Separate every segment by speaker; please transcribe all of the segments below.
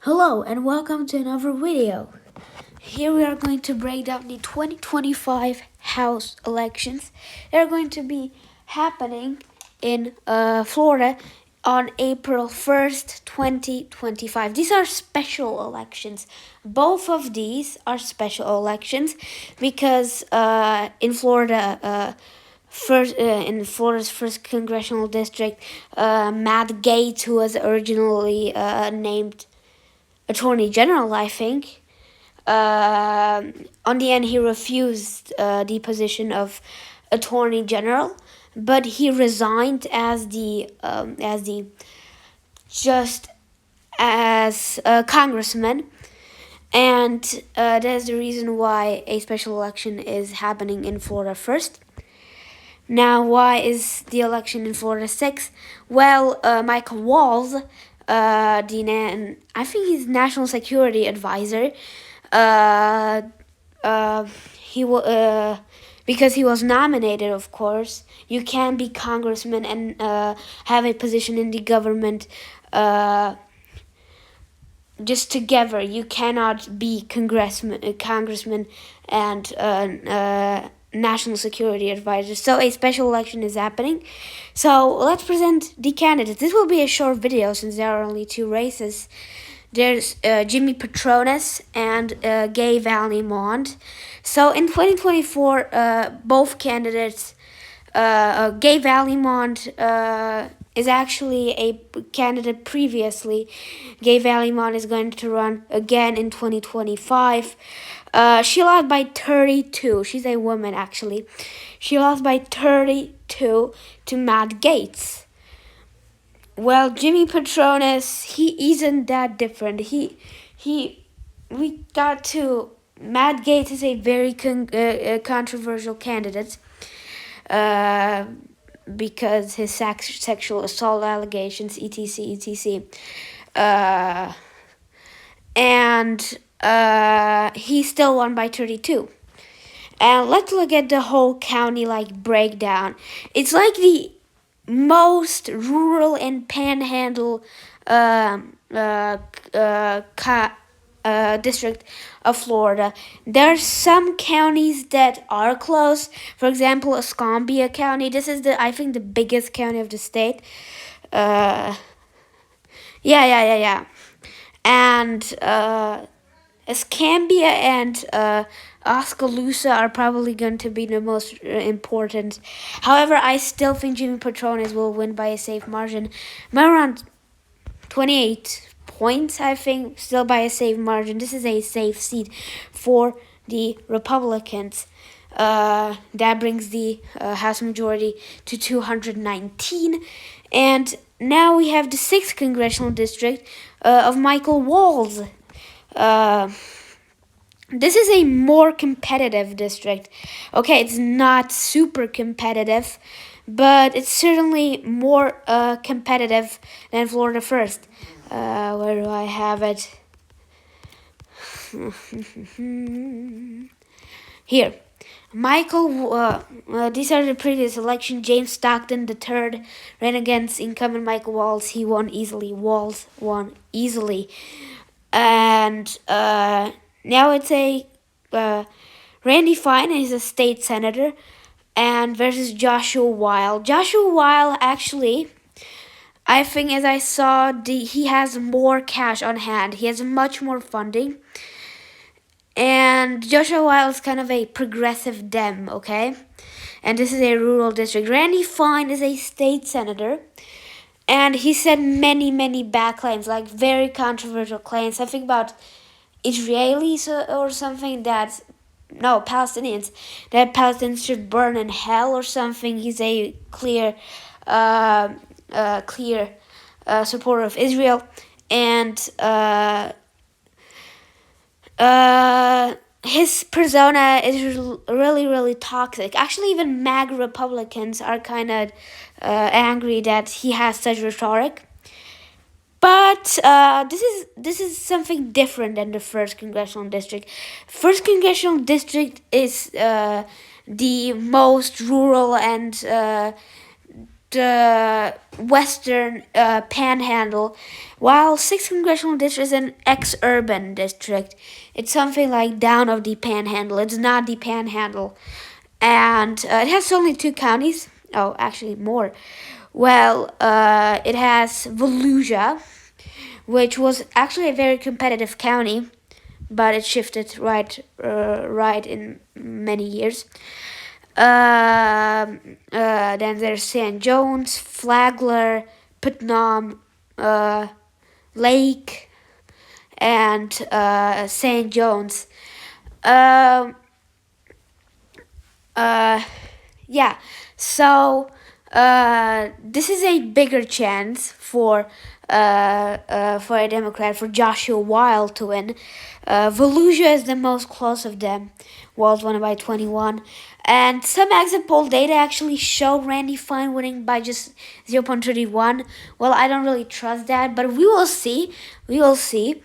Speaker 1: Hello and welcome to another video. Here we are going to break down the 2025 House elections. They're going to be happening in Florida on April 1st, 2025. These are special elections. Both of these are special elections because in Florida, in Florida's first congressional district, Matt Gaetz, who was originally named Attorney General, I think. On the end, he refused the position of Attorney General, but he resigned as the just as a congressman, and that's the reason why a special election is happening in Florida first. Now, why is the election in Florida 6? Well, Michael Waltz, I think he's national security advisor. Uh, uh, because he was nominated, of course. You can be congressman and have a position in the government just together. You cannot be congressman and national security advisor. So a special election is happening. So let's present the candidates. This will be a short video since there are only two races. There's Jimmy Patronis and Gay Vallimont. So in 2024, both candidates, Gay Vallimont is actually a candidate previously. Gay Vallimont is going to run again in 2025. She lost by 32. She's a woman, actually. She lost by 32 to Matt Gaetz. Well, Jimmy Patronis, he isn't that different. We got to Matt Gaetz is a very controversial candidate, because his sexual assault allegations, etc. And he still won by 32. And let's look at the whole county breakdown. It's like the most rural and panhandle district of Florida. There are some counties that are close. For example, Escambia County. This is I think the biggest county of the state. Yeah. And Escambia and Oskaloosa are probably going to be the most important. However, I still think Jimmy Patronis will win by a safe margin, by around 28 points, I think, still by a safe margin. This is a safe seat for the Republicans. That brings the House majority to 219. And now we have the 6th congressional district of Michael Waltz. This is a more competitive district. Okay, it's not super competitive, but it's certainly more competitive than Florida first. Where do I have it? Here. These are the previous election. James Stockton III ran against incumbent Michael Waltz. He won easily. Waltz won easily. And now it's a Randy Fine is a state senator, and versus Joshua Weil. Joshua Weil, actually, I think, as I saw, he has more cash on hand. He has much more funding. And Joshua Weil is kind of a progressive Dem, okay? And this is a rural district. Randy Fine is a state senator. And he said many bad claims, like very controversial claims. Something about Israelis or something Palestinians. That Palestinians should burn in hell or something. He's a clear supporter of Israel. And his persona is really toxic. Actually, even MAGA Republicans are kind of angry that he has such rhetoric. But this is something different than the 1st congressional district. 1st congressional district is the most rural and western panhandle, while 6th congressional district is an ex-urban district. It's something like down of the panhandle. It's not the panhandle. And it has only 2 counties. Oh, actually more. Well, it has Volusia, which was actually a very competitive county, but it shifted right in many years. Then there's St. John's, Flagler, Putnam, Lake, and St. John's. Yeah, so this is a bigger chance for a Democrat, for Joshua Weil to win. Volusia is the most close of them. Wild won by 21. And some exit poll data actually show Randy Fine winning by just 0.31. Well, I don't really trust that, but we will see. We will see.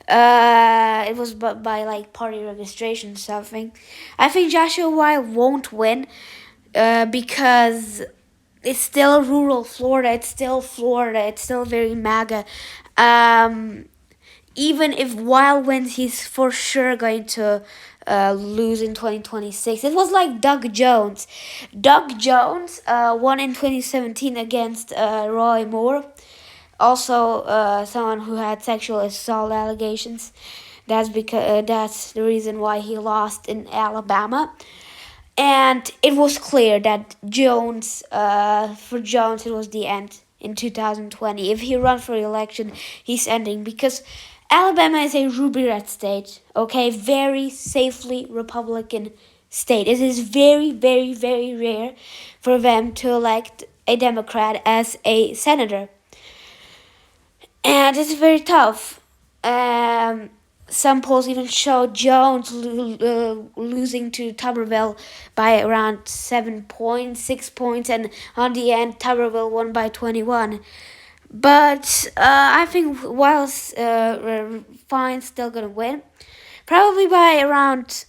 Speaker 1: It was by like party registration something. I think Joshua Weil won't win because it's still rural Florida. It's still Florida. It's still very MAGA. Even if Weil wins, he's for sure going to lose in 2026. It was like Doug Jones. Doug Jones won in 2017 against Roy Moore. Also, someone who had sexual assault allegations. That's the reason why he lost in Alabama. And it was clear that for Jones, it was the end in 2020. If he runs for election, he's ending, because Alabama is a ruby red state, okay? Very safely Republican state. It is very, very, very rare for them to elect a Democrat as a senator. And it's very tough. Some polls even show Jones losing to Tuberville by around 7 points, 6 points, and on the end, Tuberville won by 21. But I think Wiles Fine's still gonna win, probably by around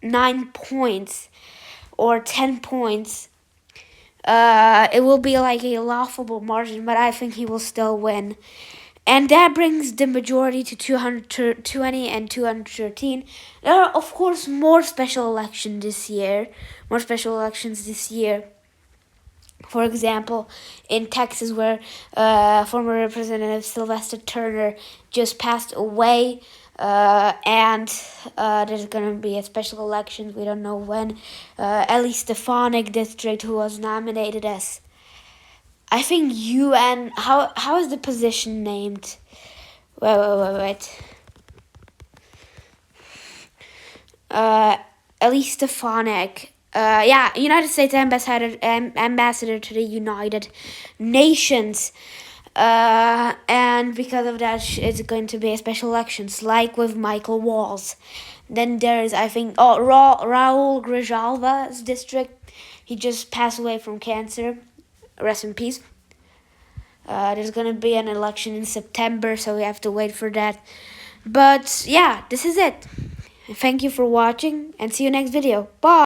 Speaker 1: 9 points or 10 points. It will be like a laughable margin, but I think he will still win. And that brings the majority to 220 and 213. There are, of course, more special elections this year. For example, in Texas, where former Representative Sylvester Turner just passed away, and there's going to be a special election. We don't know when. Ellie Stefanik district, who was nominated as, I think, UN. How is the position named? Wait. Ellie Stefanik. United States ambassador to the United Nations. And because of that, it's going to be a special elections, like with Michael Walls. Then there's, I think, Raul Grijalva's district. He just passed away from cancer. Rest in peace. There's gonna be an election in September, so we have to wait for that. But yeah, this is it. Thank you for watching, and see you next video. Bye!